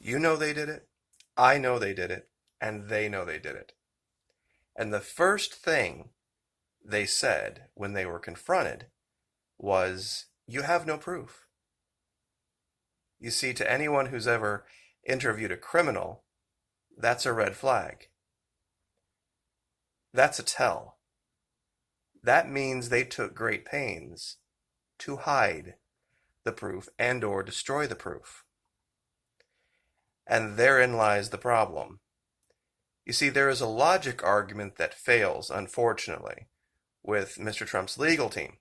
You know they did it, I know they did it, and they know they did it. And the first thing they said when they were confronted was, "You have no proof." You see, to anyone who's ever interviewed a criminal, that's a red flag. That's a tell. That means they took great pains to hide the proof and or destroy the proof. And therein lies the problem. You see, there is a logic argument that fails, unfortunately, with Mr. Trump's legal team.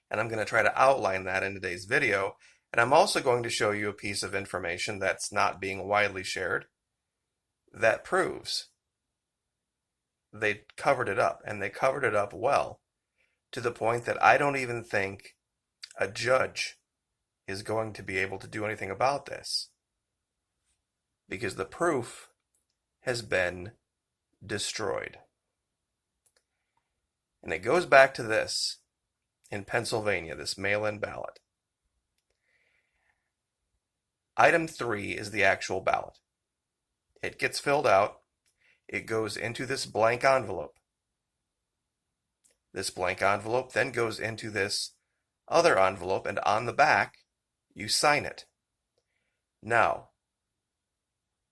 And I'm going to try to outline that in today's video. And I'm also going to show you a piece of information that's not being widely shared that proves they covered it up, and they covered it up well, to the point that I don't even think a judge is going to be able to do anything about this, because the proof has been destroyed. And it goes back to this in Pennsylvania, this mail-in ballot. Item 3 is the actual ballot. It gets filled out. It goes into this blank envelope. This blank envelope then goes into this other envelope, and on the back, you sign it. Now,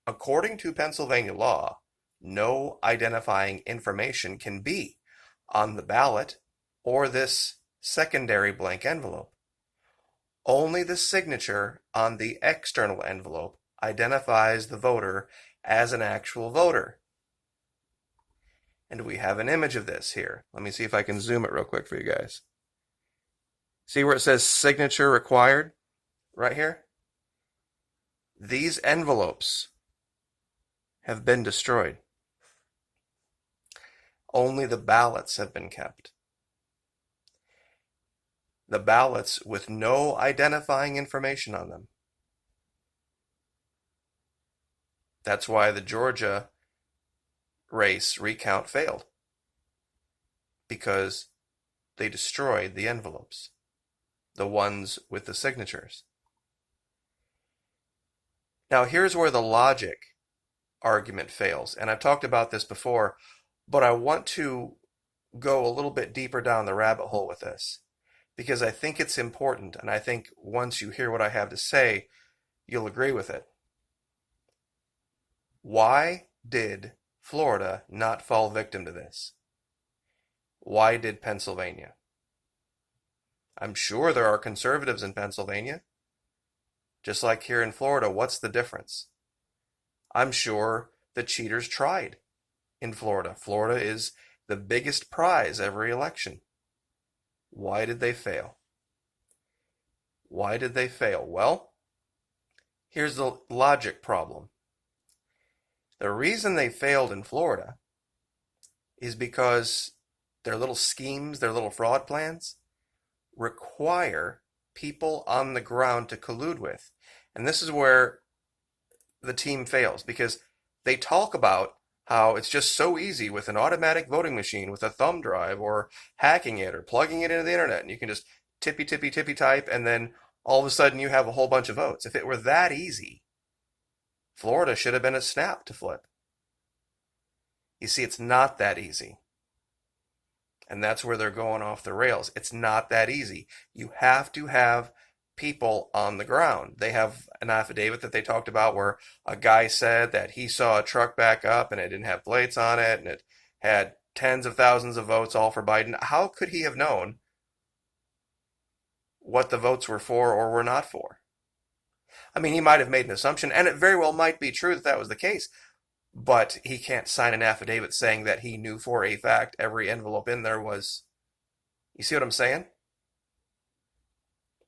according to Pennsylvania law, no identifying information can be on the ballot or this secondary blank envelope. Only the signature on the external envelope identifies the voter as an actual voter. And we have an image of this here. Let me see if I can zoom it real quick for you guys. See where it says signature required? Right here? These envelopes have been destroyed. Only the ballots have been kept. The ballots with no identifying information on them. That's why the Georgia race recount failed, because they destroyed the envelopes, the ones with the signatures. Now here's where the logic argument fails, and I've talked about this before, but I want to go a little bit deeper down the rabbit hole with this, because I think it's important, and I think once you hear what I have to say, you'll agree with it. Why did Florida not fall victim to this? Why did Pennsylvania? I'm sure there are conservatives in Pennsylvania. Just like here in Florida, what's the difference? I'm sure the cheaters tried in Florida. Florida is the biggest prize every election. Why did they fail? Why did they fail? Well, here's the logic problem. The reason they failed in Florida is because their little schemes, their little fraud plans, require people on the ground to collude with. And this is where the team fails, because they talk about how it's just so easy with an automatic voting machine with a thumb drive, or hacking it or plugging it into the internet, and you can just tippy type, and then all of a sudden you have a whole bunch of votes. If it were that easy, Florida should have been a snap to flip. You see, it's not that easy. And that's where they're going off the rails. It's not that easy. You have to have people on the ground. They have an affidavit that they talked about where a guy said that he saw a truck back up and it didn't have plates on it, and it had tens of thousands of votes all for Biden. How could he have known what the votes were for or were not for? I mean, he might have made an assumption, and it very well might be true that that was the case, but he can't sign an affidavit saying that he knew for a fact every envelope in there was. You see what I'm saying?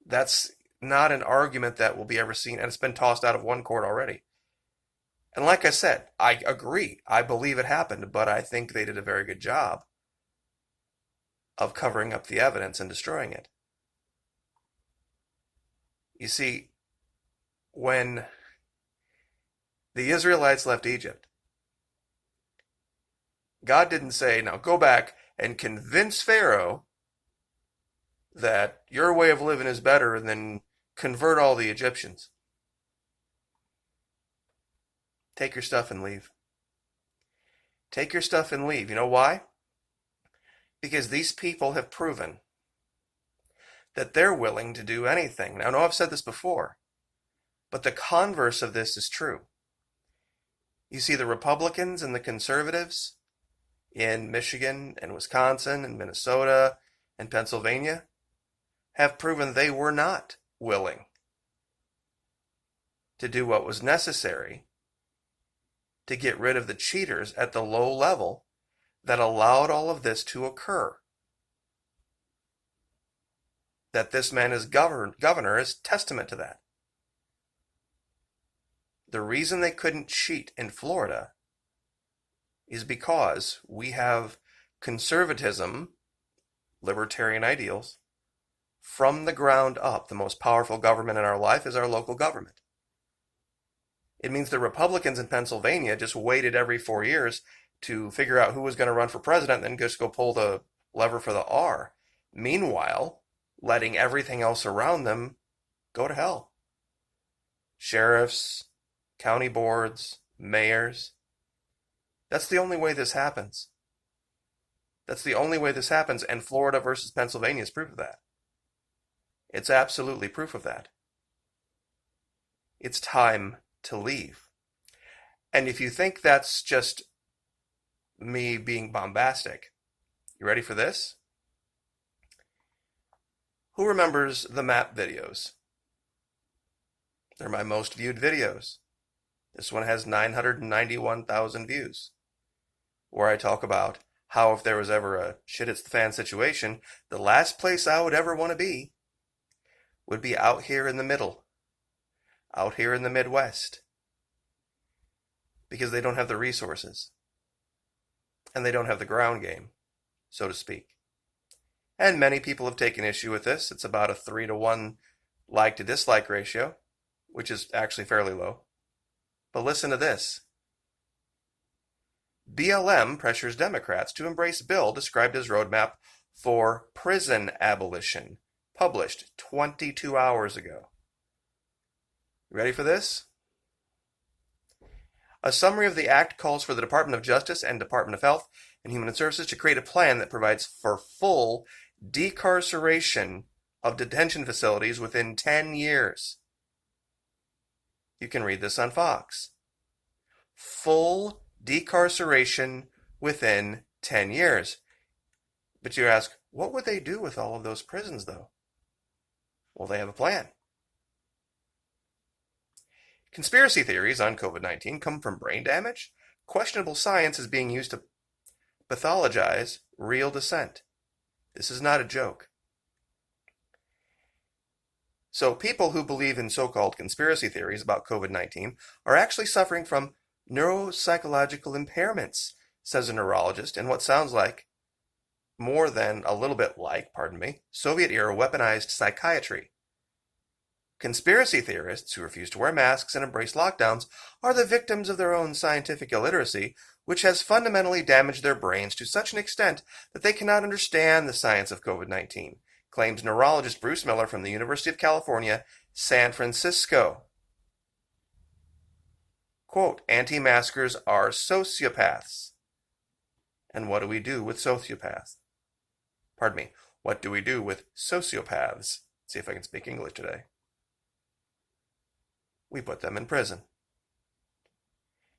That's not an argument that will be ever seen, and it's been tossed out of one court already. And like I said, I agree. I believe it happened, but I think they did a very good job of covering up the evidence and destroying it. You see, when the Israelites left Egypt, God didn't say, now go back and convince Pharaoh that your way of living is better, and then convert all the Egyptians. Take your stuff and leave. Take your stuff and leave. You know why? Because these people have proven that they're willing to do anything. Now, I know I've said this before, but the converse of this is true. You see, the Republicans and the conservatives in Michigan and Wisconsin and Minnesota and Pennsylvania have proven they were not willing to do what was necessary to get rid of the cheaters at the low level that allowed all of this to occur. That this man is governor is testament to that. The reason they couldn't cheat in Florida is because we have conservatism, libertarian ideals, from the ground up. The most powerful government in our life is our local government. It means the Republicans in Pennsylvania just waited every 4 years to figure out who was going to run for president and then just go pull the lever for the R. Meanwhile, letting everything else around them go to hell. Sheriffs, county boards, mayors. That's the only way this happens. That's the only way this happens, and Florida versus Pennsylvania is proof of that. It's absolutely proof of that. It's time to leave. And if you think that's just me being bombastic, you ready for this? Who remembers the map videos? They're my most viewed videos. This one has 991,000 views, where I talk about how if there was ever a shit hits the fan situation, the last place I would ever want to be would be out here in the middle, out here in the Midwest, because they don't have the resources, and they don't have the ground game, so to speak. And many people have taken issue with this. It's about a 3-to-1 like to dislike ratio, which is actually fairly low. But listen to this. BLM pressures Democrats to embrace bill described as roadmap for prison abolition, published 22 hours ago. You ready for this? A summary of the act calls for the Department of Justice and Department of Health and Human Services to create a plan that provides for full decarceration of detention facilities within 10 years. You can read this on Fox. Full decarceration within 10 years. But you ask, what would they do with all of those prisons, though? Well, they have a plan. Conspiracy theories on COVID-19 come from brain damage. Questionable science is being used to pathologize real dissent. This is not a joke. So people who believe in so-called conspiracy theories about COVID-19 are actually suffering from neuropsychological impairments, says a neurologist, in what sounds like more than a little bit like, Soviet-era weaponized psychiatry. Conspiracy theorists who refuse to wear masks and embrace lockdowns are the victims of their own scientific illiteracy, which has fundamentally damaged their brains to such an extent that they cannot understand the science of COVID-19, claims neurologist Bruce Miller from the University of California, San Francisco. Quote, anti-maskers are sociopaths. And what do we do with sociopaths? What do we do with sociopaths? See if I can speak English today. We put them in prison.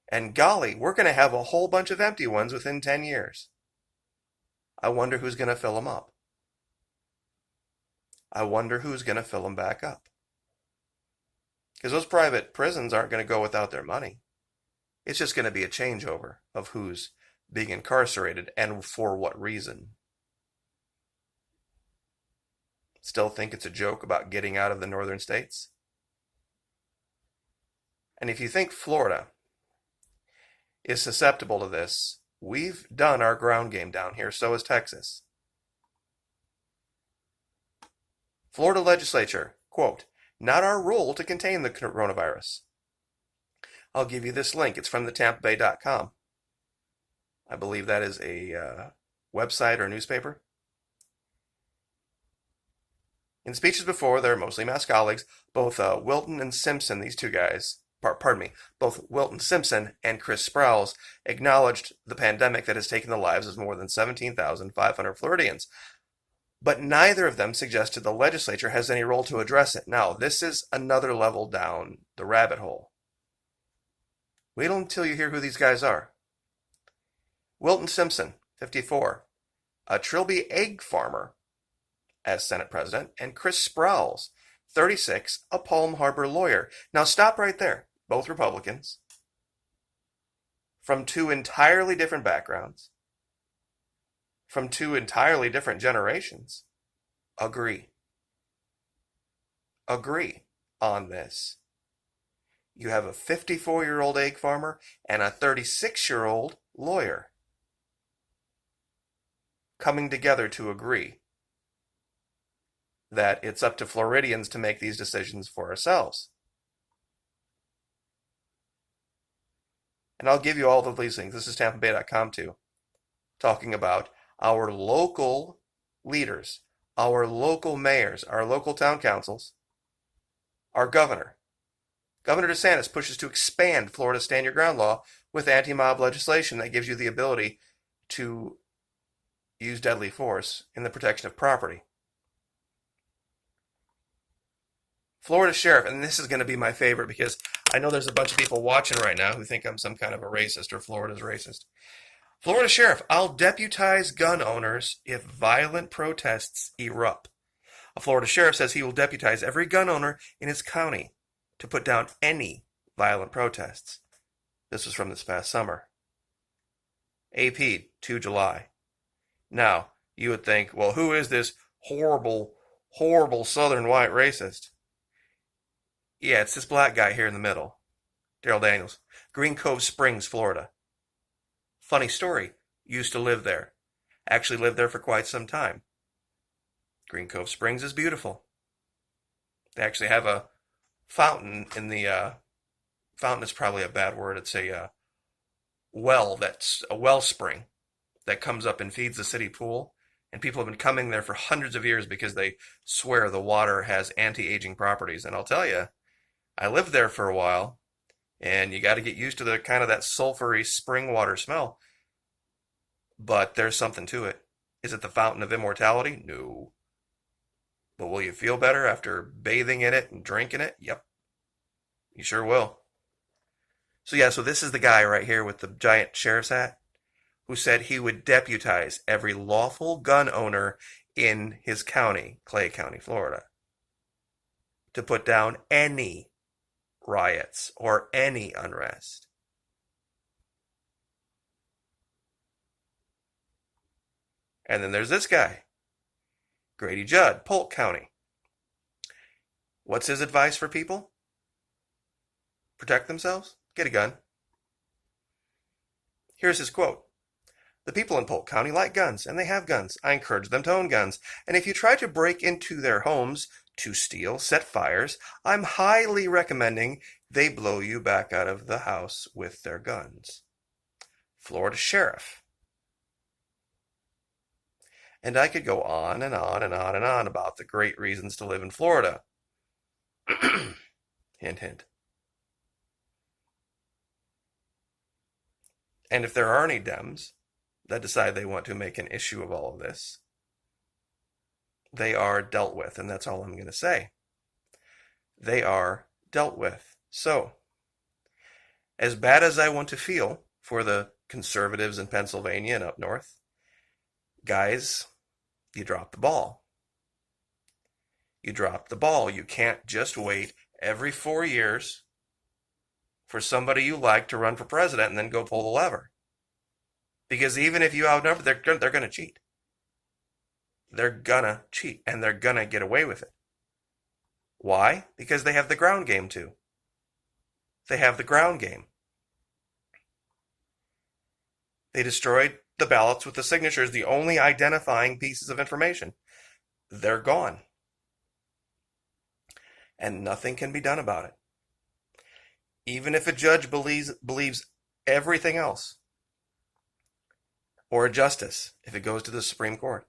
And golly, we're going to have a whole bunch of empty ones within 10 years. I wonder who's going to fill them up. I wonder who's going to fill them back up. Because those private prisons aren't going to go without their money. It's just going to be a changeover of who's being incarcerated and for what reason. Still think it's a joke about getting out of the northern states? And if you think Florida is susceptible to this, we've done our ground game down here, so is Texas. Florida legislature, quote, not our role to contain the coronavirus. I'll give you this link. It's from the TampaBay.com. I believe that is a website or newspaper. In speeches before, they're mostly mass colleagues, both Wilton and Simpson, these two guys, both Wilton Simpson and Chris Sprouse acknowledged the pandemic that has taken the lives of more than 17,500 Floridians. But neither of them suggested the legislature has any role to address it. Now, this is another level down the rabbit hole. Wait until you hear who these guys are. Wilton Simpson, 54, a Trilby egg farmer as Senate President, and Chris Sprouse, 36, a Palm Harbor lawyer. Now stop right there. Both Republicans, from two entirely different backgrounds, from two entirely different generations, agree on this. You have a 54-year-old egg farmer and a 36-year-old lawyer coming together to agree that it's up to Floridians to make these decisions for ourselves. And I'll give you all of these things. This is TampaBay.com too, talking about our local leaders, our local mayors, our local town councils, our governor. Governor DeSantis pushes to expand Florida's Stand Your Ground law with anti-mob legislation that gives you the ability to use deadly force in the protection of property. Florida Sheriff, and this is going to be my favorite because I know there's a bunch of people watching right now who think I'm some kind of a racist or Florida's racist. Florida Sheriff, I'll deputize gun owners if violent protests erupt. A Florida Sheriff says he will deputize every gun owner in his county to put down any violent protests. This was from this past summer. AP, 2 July. Now, you would think, well, who is this horrible, horrible southern white racist? Yeah, it's this black guy here in the middle. Daryl Daniels. Green Cove Springs, Florida. Funny story. Used to live there. Actually lived there for quite some time. Green Cove Springs is beautiful. They actually have a fountain in the, fountain is probably a bad word. It's a well, that's a wellspring that comes up and feeds the city pool. And people have been coming there for hundreds of years because they swear the water has anti-aging properties. And I'll tell you, I lived there for a while, and you got to get used to the kind of that sulfury spring water smell. But there's something to it. Is it the fountain of immortality? No. But will you feel better after bathing in it and drinking it? Yep. You sure will. So yeah, so this is the guy right here with the giant sheriff's hat who said he would deputize every lawful gun owner in his county, Clay County, Florida, to put down any riots or any unrest. And then there's this guy, Grady Judd, Polk County. What's his advice for people? Protect themselves? Get a gun. Here's his quote. The people in Polk County like guns, and they have guns. I encourage them to own guns. And if you try to break into their homes to steal, set fires, I'm highly recommending they blow you back out of the house with their guns. Florida Sheriff. And I could go on and on and on and on about the great reasons to live in Florida. Hint, hint. And if there are any Dems that decide they want to make an issue of all of this, they are dealt with, and that's all I'm going to say. They are dealt with. So, as bad as I want to feel for the conservatives in Pennsylvania and up north, guys, you dropped the ball. You dropped the ball. You can't just wait every 4 years for somebody you like to run for president and then go pull the lever. Because even if you outnumber, they're going to cheat. They're going to cheat, and they're going to get away with it. Why? Because they have the ground game too. They have the ground game. They destroyed the ballots with the signatures, the only identifying pieces of information. They're gone. And nothing can be done about it. Even if a judge believes everything else, or a justice, if it goes to the Supreme Court,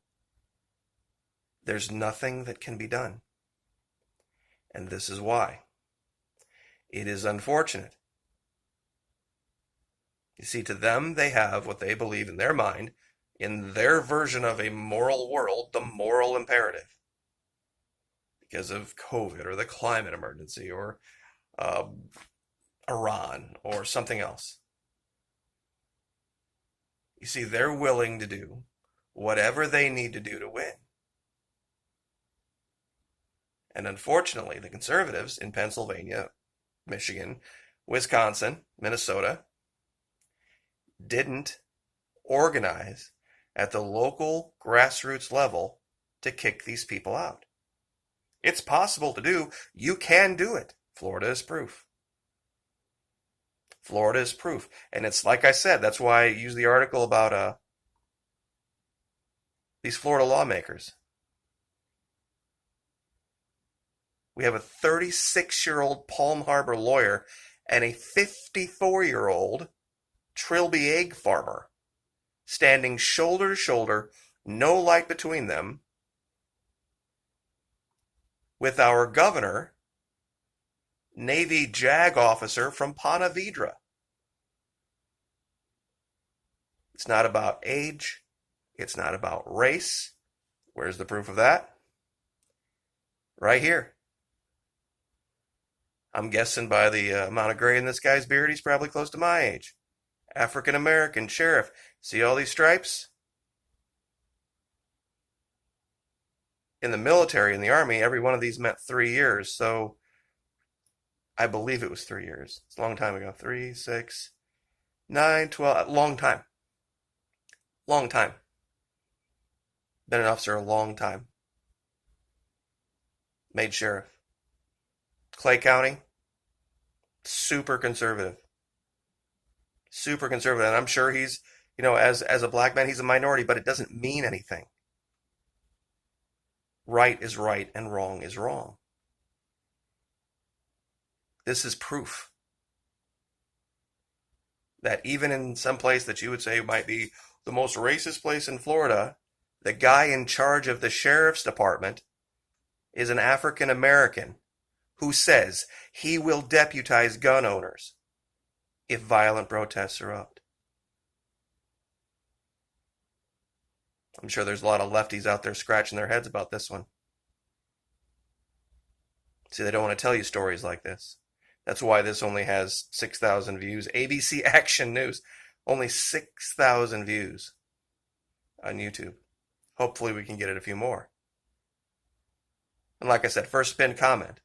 there's nothing that can be done. And this is why. It is unfortunate. You see, to them, they have what they believe in their mind, in their version of a moral world, the moral imperative. Because of COVID or the climate emergency or uh, Iran or something else. You see, they're willing to do whatever they need to do to win. And unfortunately, the conservatives in Pennsylvania, Michigan, Wisconsin, Minnesota didn't organize at the local grassroots level to kick these people out. It's possible to do. You can do it. Florida is proof. Florida is proof. And it's like I said, that's why I use the article about these Florida lawmakers. We have a 36-year-old Palm Harbor lawyer and a 54-year-old Trilby egg farmer standing shoulder to shoulder, no light between them, with our governor, Navy JAG officer from Ponte Vedra. It's not about age. It's not about race. Where's the proof of that? Right here. I'm guessing by the amount of gray in this guy's beard, he's probably close to my age. African American sheriff. See all these stripes? In the military, in the Army, every one of these meant 3 years. So I believe it was 3 years. It's a long time ago. 3, 6, 9, 12. Long time. Long time. Been an officer a long time. Made sheriff. Clay County, super conservative. Super conservative. And I'm sure he's, as a black man, he's a minority, but it doesn't mean anything. Right is right and wrong is wrong. This is proof that even in some place that you would say might be the most racist place in Florida, the guy in charge of the sheriff's department is an African American who says he will deputize gun owners if violent protests erupt. I'm sure there's a lot of lefties out there scratching their heads about this one. See, they don't want to tell you stories like this. That's why this only has 6,000 views. ABC Action News, only 6,000 views on YouTube. Hopefully we can get it a few more. And like I said, first pinned comment.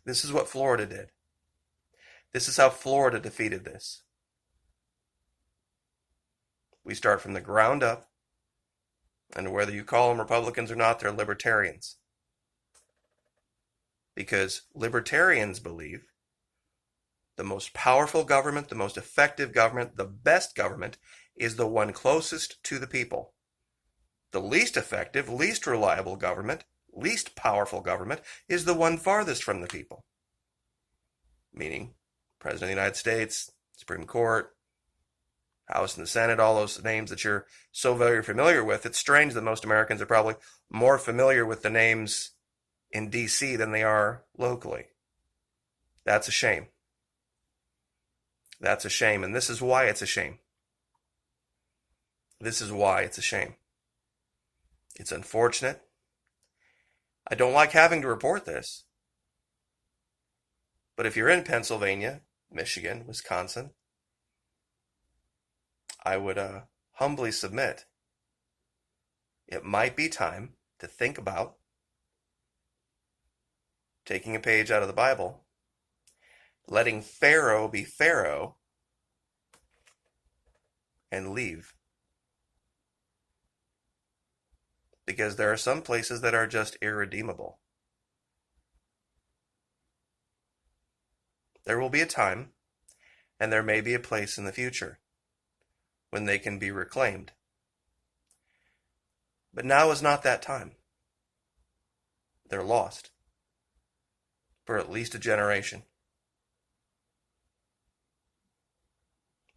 This is what Florida did. This is how Florida defeated this. We start from the ground up, and whether you call them Republicans or not, they're libertarians. Because libertarians believe the most powerful government, the most effective government, the best government is the one closest to the people. The least effective, least reliable government, least powerful government is the one farthest from the people. Meaning, President of the United States, Supreme Court, House and the Senate, all those names that you're so very familiar with. It's strange that most Americans are probably more familiar with the names in D.C. than they are locally. That's a shame. That's a shame, and this is why it's a shame. This is why it's a shame. It's unfortunate. I don't like having to report this. But if you're in Pennsylvania, Michigan, Wisconsin, I would humbly submit it might be time to think about taking a page out of the Bible, letting Pharaoh be Pharaoh, and leave. Because there are some places that are just irredeemable. There will be a time, and there may be a place in the future, when they can be reclaimed. But now is not that time. They're lost. For at least a generation.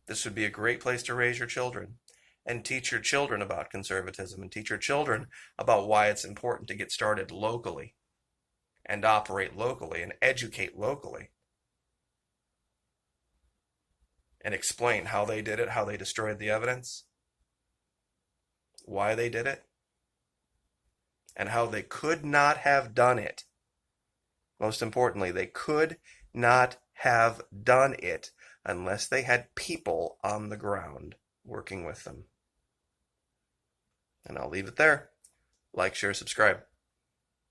This would be a great place to raise your children. and teach your children about conservatism and teach your children about why it's important to get started locally and operate locally and educate locally and explain how they did it, how they destroyed the evidence, why they did it, and how they could not have done it. Most importantly, they could not have done it unless they had people on the ground working with them. And I'll leave it there. Like, share, subscribe.